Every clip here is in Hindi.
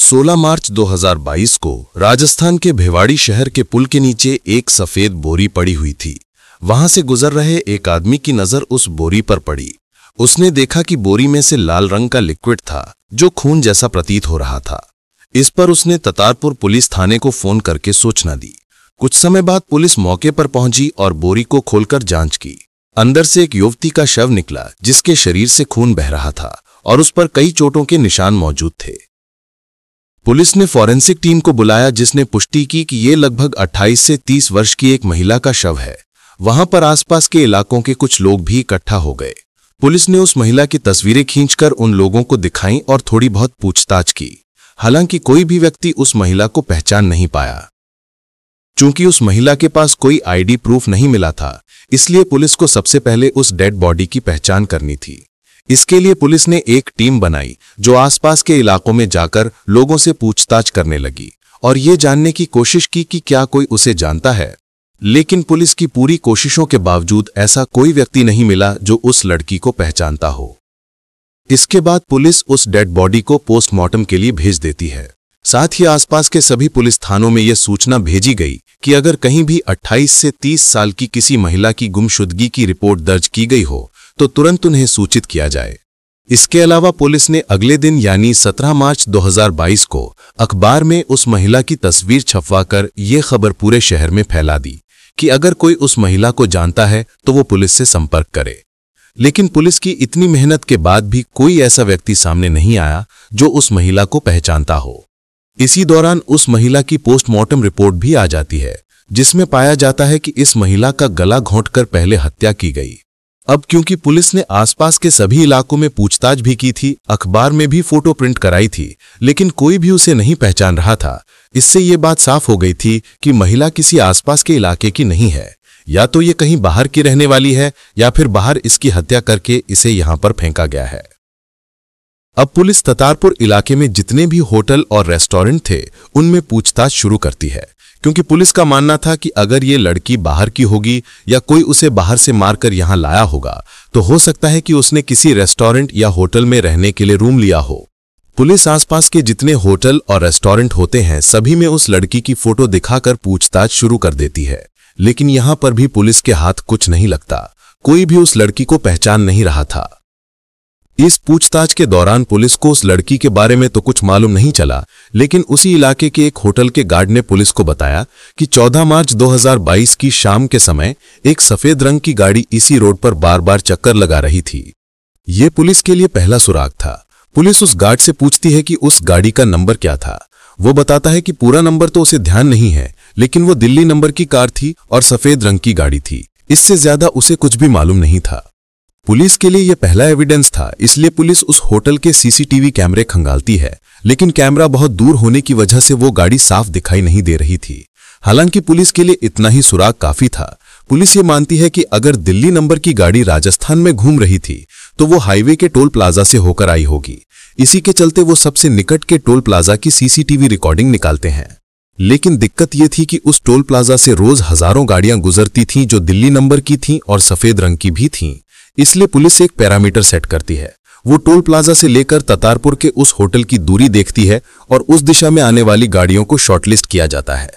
16 मार्च 2022 को राजस्थान के भिवाड़ी शहर के पुल के नीचे एक सफेद बोरी पड़ी हुई थी। वहां से गुजर रहे एक आदमी की नजर उस बोरी पर पड़ी। उसने देखा कि बोरी में से लाल रंग का लिक्विड था जो खून जैसा प्रतीत हो रहा था। इस पर उसने ततारपुर पुलिस थाने को फोन करके सूचना दी। कुछ समय बाद पुलिस मौके पर पहुंची और बोरी को खोलकर जांच की। अंदर से एक युवती का शव निकला जिसके शरीर से खून बह रहा था और उस पर कई चोटों के निशान मौजूद थे। पुलिस ने फॉरेंसिक टीम को बुलाया जिसने पुष्टि की कि ये लगभग 28 से 30 वर्ष की एक महिला का शव है। वहां पर आसपास के इलाकों के कुछ लोग भी इकट्ठा हो गए। पुलिस ने उस महिला की तस्वीरें खींचकर उन लोगों को दिखाई और थोड़ी बहुत पूछताछ की। हालांकि कोई भी व्यक्ति उस महिला को पहचान नहीं पाया। चूंकि उस महिला के पास कोई आईडी प्रूफ नहीं मिला था, इसलिए पुलिस को सबसे पहले उस डेड बॉडी की पहचान करनी थी। इसके लिए पुलिस ने एक टीम बनाई जो आसपास के इलाकों में जाकर लोगों से पूछताछ करने लगी और ये जानने की कोशिश की कि क्या कोई उसे जानता है। लेकिन पुलिस की पूरी कोशिशों के बावजूद ऐसा कोई व्यक्ति नहीं मिला जो उस लड़की को पहचानता हो। इसके बाद पुलिस उस डेड बॉडी को पोस्टमार्टम के लिए भेज देती है। साथ ही आसपास के सभी पुलिस थानों में यह सूचना भेजी गई कि अगर कहीं भी 28 से 30 साल की किसी महिला की गुमशुदगी की रिपोर्ट दर्ज की गई हो तो तुरंत उन्हें सूचित किया जाए। इसके अलावा पुलिस ने अगले दिन यानी 17 मार्च 2022 को अखबार में उस महिला की तस्वीर छपवाकर ये खबर पूरे शहर में फैला दी कि अगर कोई उस महिला को जानता है तो वो पुलिस से संपर्क करे। लेकिन पुलिस की इतनी मेहनत के बाद भी कोई ऐसा व्यक्ति सामने नहीं आया जो उस महिला को पहचानता हो। इसी दौरान उस महिला की पोस्टमार्टम रिपोर्ट भी आ जाती है जिसमें पाया जाता है कि इस महिला का गला घोंटकर पहले हत्या की गई। अब क्योंकि पुलिस ने आसपास के सभी इलाकों में पूछताछ भी की थी, अखबार में भी फोटो प्रिंट कराई थी, लेकिन कोई भी उसे नहीं पहचान रहा था। इससे ये बात साफ हो गई थी कि महिला किसी आसपास के इलाके की नहीं है। या तो ये कहीं बाहर की रहने वाली है या फिर बाहर इसकी हत्या करके इसे यहां पर फेंका गया है। अब पुलिस ततारपुर इलाके में जितने भी होटल और रेस्टोरेंट थे उनमें पूछताछ शुरू करती है, क्योंकि पुलिस का मानना था कि अगर ये लड़की बाहर की होगी या कोई उसे बाहर से मारकर यहां लाया होगा तो हो सकता है कि उसने किसी रेस्टोरेंट या होटल में रहने के लिए रूम लिया हो। पुलिस आसपास के जितने होटल और रेस्टोरेंट होते हैं सभी में उस लड़की की फोटो दिखाकर पूछताछ शुरू कर देती है, लेकिन यहां पर भी पुलिस के हाथ कुछ नहीं लगता। कोई भी उस लड़की को पहचान नहीं रहा था। इस पूछताछ के दौरान पुलिस को उस लड़की के बारे में तो कुछ मालूम नहीं चला, लेकिन उसी इलाके के एक होटल के गार्ड ने पुलिस को बताया कि 14 मार्च 2022 की शाम के समय एक सफेद रंग की गाड़ी इसी रोड पर बार बार चक्कर लगा रही थी। ये पुलिस के लिए पहला सुराग था। पुलिस उस गार्ड से पूछती है कि उस गाड़ी का नंबर क्या था। वो बताता है कि पूरा नंबर तो उसे ध्यान नहीं है, लेकिन वो दिल्ली नंबर की कार थी और सफेद रंग की गाड़ी थी। इससे ज्यादा उसे कुछ भी मालूम नहीं था। पुलिस के लिए यह पहला एविडेंस था, इसलिए पुलिस उस होटल के सीसीटीवी कैमरे खंगालती है, लेकिन कैमरा बहुत दूर होने की वजह से वो गाड़ी साफ दिखाई नहीं दे रही थी। हालांकि पुलिस के लिए इतना ही सुराग काफी था। पुलिस ये मानती है कि अगर दिल्ली नंबर की गाड़ी राजस्थान में घूम रही थी तो वो हाईवे के टोल प्लाजा से होकर आई होगी। इसी के चलते वो सबसे निकट के टोल प्लाजा की सीसीटीवी रिकॉर्डिंग निकालते हैं। लेकिन दिक्कत ये थी कि उस टोल प्लाजा से रोज हजारों गाड़ियां गुजरती थीं जो दिल्ली नंबर की थीं और सफेद रंग की भी थीं। इसलिए पुलिस एक पैरामीटर सेट करती है। वो टोल प्लाजा से लेकर ततारपुर के उस होटल की दूरी देखती है और उस दिशा में आने वाली गाड़ियों को शॉर्टलिस्ट किया जाता है।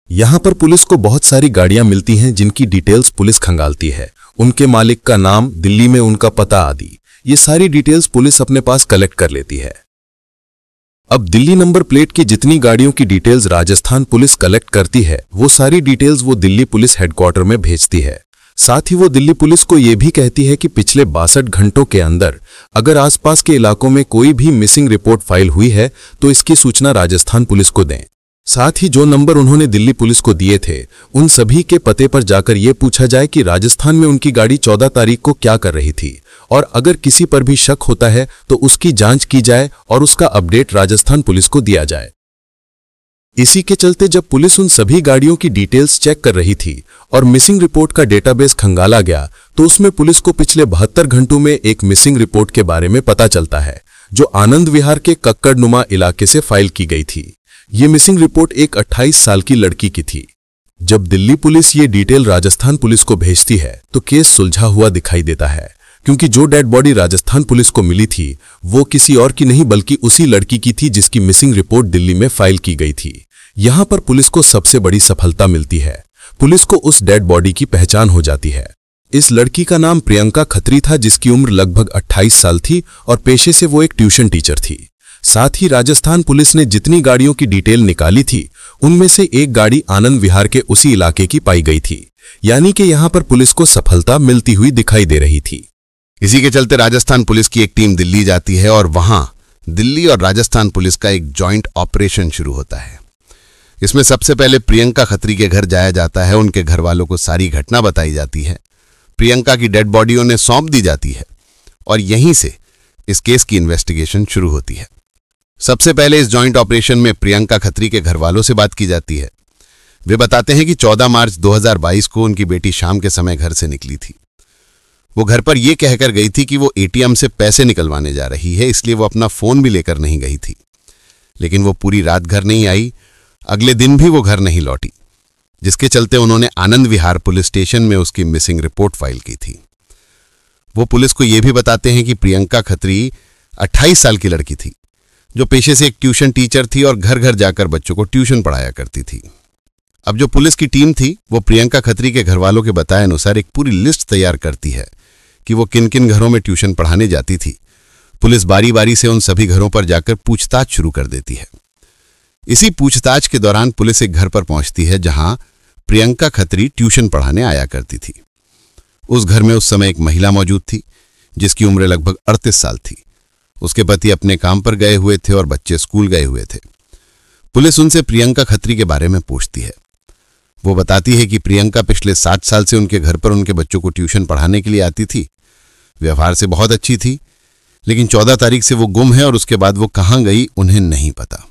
यहां पर पुलिस को बहुत सारी गाड़ियां मिलती हैं जिनकी डिटेल्स पुलिस खंगालती है, उनके मालिक का नाम, दिल्ली में उनका पता आदि। ये सारी डिटेल्स पुलिस अपने पास कलेक्ट कर लेती है। अब दिल्ली नंबर प्लेट की जितनी गाड़ियों की डिटेल्स राजस्थान पुलिस कलेक्ट करती है वो सारी डिटेल्स वो दिल्ली पुलिस हेडक्वार्टर में भेजती है। साथ ही वो दिल्ली पुलिस को यह भी कहती है कि पिछले 62 घंटों के अंदर अगर आसपास के इलाकों में कोई भी मिसिंग रिपोर्ट फाइल हुई है तो इसकी सूचना राजस्थान पुलिस को दें। साथ ही जो नंबर उन्होंने दिल्ली पुलिस को दिए थे उन सभी के पते पर जाकर यह पूछा जाए कि राजस्थान में उनकी गाड़ी 14 तारीख को क्या कर रही थी, और अगर किसी पर भी शक होता है तो उसकी जांच की जाए और उसका अपडेट राजस्थान पुलिस को दिया जाए। इसी के चलते जब पुलिस उन सभी गाड़ियों की डिटेल्स चेक कर रही थी और मिसिंग रिपोर्ट का डेटाबेस खंगाला गया तो उसमें पुलिस को पिछले 72 घंटों में एक मिसिंग रिपोर्ट के बारे में पता चलता है जो आनंद विहार के कक्कड़नुमा इलाके से फाइल की गई थी। ये मिसिंग रिपोर्ट एक 28 साल की लड़की की थी। जब दिल्ली पुलिस ये डिटेल राजस्थान पुलिस को भेजती है तो केस सुलझा हुआ दिखाई देता है। क्योंकि जो डेड बॉडी राजस्थान पुलिस को मिली थी वो किसी और की नहीं बल्कि उसी लड़की की थी जिसकी मिसिंग रिपोर्ट दिल्ली में फाइल की गई थी। यहां पर पुलिस को सबसे बड़ी सफलता मिलती है। पुलिस को उस डेड बॉडी की पहचान हो जाती है। इस लड़की का नाम प्रियंका खत्री था, जिसकी उम्र लगभग 28 साल थी और पेशे से वो एक ट्यूशन टीचर थी। साथ ही राजस्थान पुलिस ने जितनी गाड़ियों की डिटेल निकाली थी उनमें से एक गाड़ी आनंद विहार के उसी इलाके की पाई गई थी, यानी कि यहां पर पुलिस को सफलता मिलती हुई दिखाई दे रही थी। इसी के चलते राजस्थान पुलिस की एक टीम दिल्ली जाती है और वहां दिल्ली और राजस्थान पुलिस का एक जॉइंट ऑपरेशन शुरू होता है। इसमें सबसे पहले प्रियंका खत्री के घर जाया जाता है। उनके घर वालों को सारी घटना बताई जाती है। प्रियंका की डेड बॉडी उन्हें सौंप दी जाती है और यहीं से इस केस की इन्वेस्टिगेशन शुरू होती है। सबसे पहले इस जॉइंट ऑपरेशन में प्रियंका खत्री के घर वालों से बात की जाती है। वे बताते हैं कि 14 मार्च 2022 को उनकी बेटी शाम के समय घर से निकली थी। वो घर पर यह कहकर गई थी कि वो एटीएम से पैसे निकलवाने जा रही है, इसलिए वो अपना फोन भी लेकर नहीं गई थी। लेकिन वो पूरी रात घर नहीं आई। अगले दिन भी वो घर नहीं लौटी, जिसके चलते उन्होंने आनंद विहार पुलिस स्टेशन में उसकी मिसिंग रिपोर्ट फाइल की थी। वो पुलिस को यह भी बताते हैं कि प्रियंका खत्री 28 साल की लड़की थी जो पेशे से एक ट्यूशन टीचर थी और घर घर जाकर बच्चों को ट्यूशन पढ़ाया करती थी। अब जो पुलिस की टीम थी वो प्रियंका खत्री के घर वालों के बताए अनुसार एक पूरी लिस्ट तैयार करती है कि वो किन किन घरों में ट्यूशन पढ़ाने जाती थी। पुलिस बारी बारी से उन सभी घरों पर जाकर पूछताछ शुरू कर देती है। इसी पूछताछ के दौरान पुलिस एक घर पर पहुंचती है जहां प्रियंका खत्री ट्यूशन पढ़ाने आया करती थी। उस घर में उस समय एक महिला मौजूद थी जिसकी उम्र लगभग 38 साल थी। उसके पति अपने काम पर गए हुए थे और बच्चे स्कूल गए हुए थे। पुलिस उनसे प्रियंका खत्री के बारे में पूछती है। वो बताती है कि प्रियंका पिछले 60 साल से उनके घर पर उनके बच्चों को ट्यूशन पढ़ाने के लिए आती थी। व्यवहार से बहुत अच्छी थी, लेकिन 14 तारीख से वो गुम है और उसके बाद वो कहां गई उन्हें नहीं पता।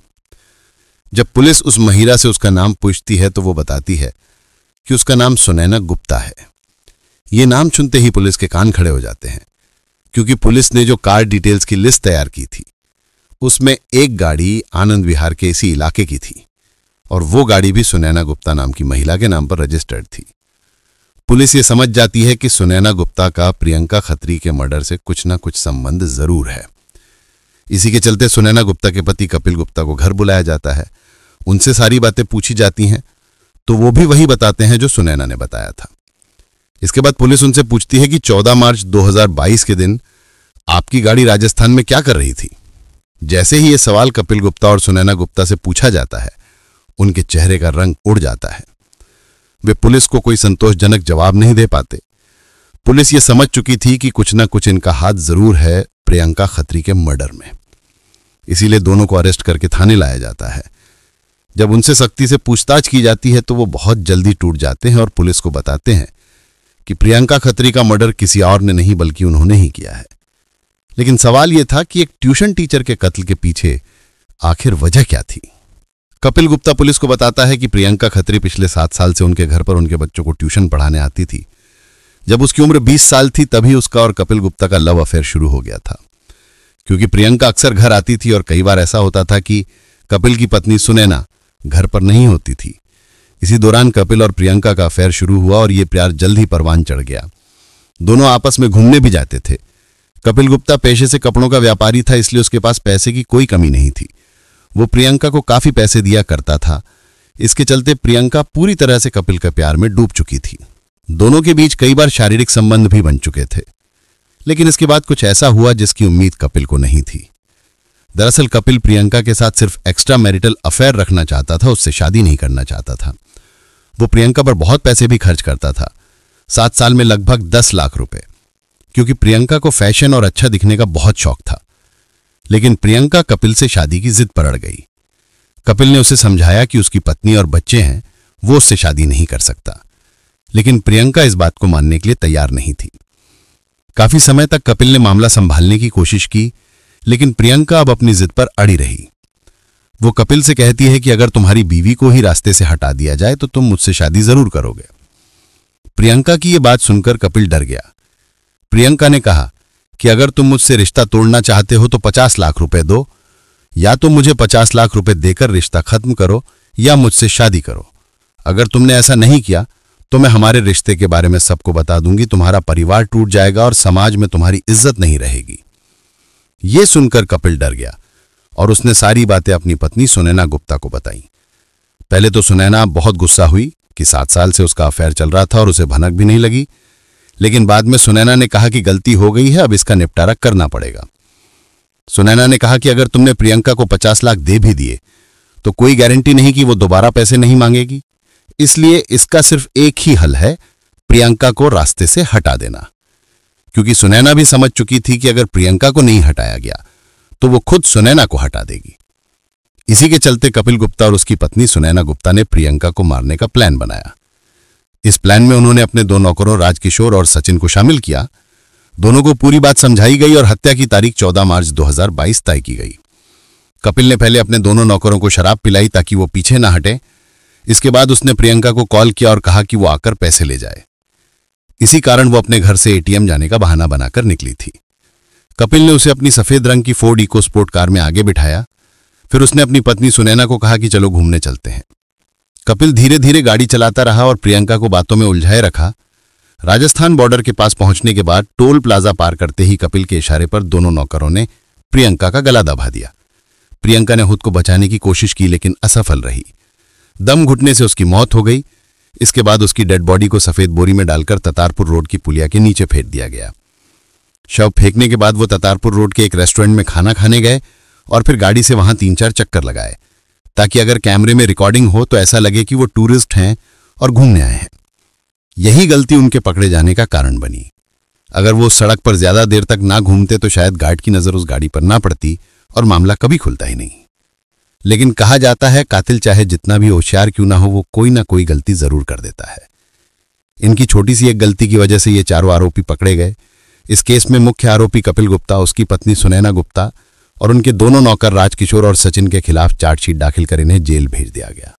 जब पुलिस उस महिला से उसका नाम पूछती है तो वो बताती है कि उसका नाम सुनैना गुप्ता है। ये नाम सुनते ही पुलिस के कान खड़े हो जाते हैं, क्योंकि पुलिस ने जो कार डिटेल्स की लिस्ट तैयार की थी उसमें एक गाड़ी आनंद विहार के इसी इलाके की थी और वो गाड़ी भी सुनैना गुप्ता नाम की महिला के नाम पर रजिस्टर्ड थी। पुलिस ये समझ जाती है कि सुनैना गुप्ता का प्रियंका खत्री के मर्डर से कुछ ना कुछ संबंध जरूर है। इसी के चलते सुनैना गुप्ता के पति कपिल गुप्ता को घर बुलाया जाता है। उनसे सारी बातें पूछी जाती हैं तो वो भी वही बताते हैं जो सुनैना ने बताया था। इसके बाद पुलिस उनसे पूछती है कि 14 मार्च 2022 के दिन आपकी गाड़ी राजस्थान में क्या कर रही थी। जैसे ही ये सवाल कपिल गुप्ता और सुनैना गुप्ता से पूछा जाता है उनके चेहरे का रंग उड़ जाता है। वे पुलिस को कोई संतोषजनक जवाब नहीं दे पाते। पुलिस ये समझ चुकी थी कि कुछ ना कुछ इनका हाथ जरूर है प्रियंका खत्री के मर्डर में, इसीलिए दोनों को अरेस्ट करके थाने लाया जाता है। जब उनसे सख्ती से पूछताछ की जाती है तो वो बहुत जल्दी टूट जाते हैं और पुलिस को बताते हैं कि प्रियंका खत्री का मर्डर किसी और ने नहीं बल्कि उन्होंने ही किया है। लेकिन सवाल यह था कि एक ट्यूशन टीचर के कत्ल के पीछे आखिर वजह क्या थी। कपिल गुप्ता पुलिस को बताता है कि प्रियंका खत्री पिछले 7 साल से उनके घर पर उनके बच्चों को ट्यूशन पढ़ाने आती थी। जब उसकी उम्र 20 साल थी तभी उसका और कपिल गुप्ता का लव अफेयर शुरू हो गया था। क्योंकि प्रियंका अक्सर घर आती थी और कई बार ऐसा होता था कि कपिल की पत्नी सुनैना घर पर नहीं होती थी। इसी दौरान कपिल और प्रियंका का अफेयर शुरू हुआ और ये प्यार जल्द ही परवान चढ़ गया। दोनों आपस में घूमने भी जाते थे। कपिल गुप्ता पेशे से कपड़ों का व्यापारी था, इसलिए उसके पास पैसे की कोई कमी नहीं थी। वो प्रियंका को काफी पैसे दिया करता था। इसके चलते प्रियंका पूरी तरह से कपिल के प्यार में डूब चुकी थी। दोनों के बीच कई बार शारीरिक संबंध भी बन चुके थे, लेकिन इसके बाद कुछ ऐसा हुआ जिसकी उम्मीद कपिल को नहीं थी। दरअसल कपिल प्रियंका के साथ सिर्फ एक्स्ट्रा मैरिटल अफेयर रखना चाहता था, उससे शादी नहीं करना चाहता था। वो प्रियंका पर बहुत पैसे भी खर्च करता था, 7 साल में लगभग 10 लाख रुपए, क्योंकि प्रियंका को फैशन और अच्छा दिखने का बहुत शौक था। लेकिन प्रियंका कपिल से शादी की जिद पर अड़ गई। कपिल ने उसे समझाया कि उसकी पत्नी और बच्चे हैं, वो उससे शादी नहीं कर सकता, लेकिन प्रियंका इस बात को मानने के लिए तैयार नहीं थी। काफी समय तक कपिल ने मामला संभालने की कोशिश की, लेकिन प्रियंका अब अपनी जिद पर अड़ी रही। वो कपिल से कहती है कि अगर तुम्हारी बीवी को ही रास्ते से हटा दिया जाए तो तुम मुझसे शादी जरूर करोगे। प्रियंका की यह बात सुनकर कपिल डर गया। प्रियंका ने कहा कि अगर तुम मुझसे रिश्ता तोड़ना चाहते हो तो 50 लाख रुपए दो, या तो मुझे 50 लाख रुपए देकर रिश्ता खत्म करो या मुझसे शादी करो। अगर तुमने ऐसा नहीं किया तो मैं हमारे रिश्ते के बारे में सबको बता दूंगी, तुम्हारा परिवार टूट जाएगा और समाज में तुम्हारी इज्जत नहीं रहेगी। यह सुनकर कपिल डर गया और उसने सारी बातें अपनी पत्नी सुनैना गुप्ता को बताई। पहले तो सुनैना बहुत गुस्सा हुई कि 7 साल से उसका अफेयर चल रहा था और उसे भनक भी नहीं लगी, लेकिन बाद में सुनैना ने कहा कि गलती हो गई है, अब इसका निपटारा करना पड़ेगा। सुनैना ने कहा कि अगर तुमने प्रियंका को 50 लाख दे भी दिए तो कोई गारंटी नहीं कि वो दोबारा पैसे नहीं मांगेगी, इसलिए इसका सिर्फ एक ही हल है, प्रियंका को रास्ते से हटा देना। क्योंकि सुनैना भी समझ चुकी थी कि अगर प्रियंका को नहीं हटाया गया तो वो खुद सुनैना को हटा देगी। इसी के चलते कपिल गुप्ता और उसकी पत्नी सुनैना गुप्ता ने प्रियंका को मारने का प्लान बनाया। इस प्लान में उन्होंने अपने 2 नौकरों राजकिशोर और सचिन को शामिल किया। दोनों को पूरी बात समझाई गई और हत्या की तारीख 14 मार्च 2022 तय की गई। कपिल ने पहले अपने दोनों नौकरों को शराब पिलाई ताकि वो पीछे ना हटे। इसके बाद उसने प्रियंका को कॉल किया और कहा कि वो आकर पैसे ले जाए। इसी कारण वो अपने घर से एटीएम जाने का बहाना बनाकर निकली थी। कपिल ने उसे अपनी सफेद रंग की फोर्ड इको स्पोर्ट कार में आगे बिठाया। फिर उसने अपनी पत्नी सुनैना को कहा कि चलो घूमने चलते हैं। कपिल धीरे धीरे गाड़ी चलाता रहा और प्रियंका को बातों में उलझाए रखा। राजस्थान बॉर्डर के पास पहुंचने के बाद टोल प्लाजा पार करते ही कपिल के इशारे पर दोनों नौकरों ने प्रियंका का गला दबा दिया। प्रियंका ने खुद को बचाने की कोशिश की लेकिन असफल रही। दम घुटने से उसकी मौत हो गई। इसके बाद उसकी डेड बॉडी को सफेद बोरी में डालकर ततारपुर रोड की पुलिया के नीचे फेंक दिया गया। शव फेंकने के बाद वो ततारपुर रोड के एक रेस्टोरेंट में खाना खाने गए और फिर गाड़ी से वहां 3-4 चक्कर लगाए ताकि अगर कैमरे में रिकॉर्डिंग हो तो ऐसा लगे कि वो टूरिस्ट हैं और घूमने आए हैं। यही गलती उनके पकड़े जाने का कारण बनी। अगर वो सड़क पर ज्यादा देर तक ना घूमते तो शायद गार्ड की नजर उस गाड़ी पर ना पड़ती और मामला कभी खुलता ही नहीं। लेकिन कहा जाता है कातिल चाहे जितना भी होशियार क्यों ना हो, वो कोई ना कोई गलती जरूर कर देता है। इनकी छोटी सी एक गलती की वजह से ये चारों आरोपी पकड़े गए। इस केस में मुख्य आरोपी कपिल गुप्ता, उसकी पत्नी सुनैना गुप्ता और उनके दोनों नौकर राजकिशोर और सचिन के खिलाफ चार्जशीट दाखिल कर इन्हें जेल भेज दिया गया।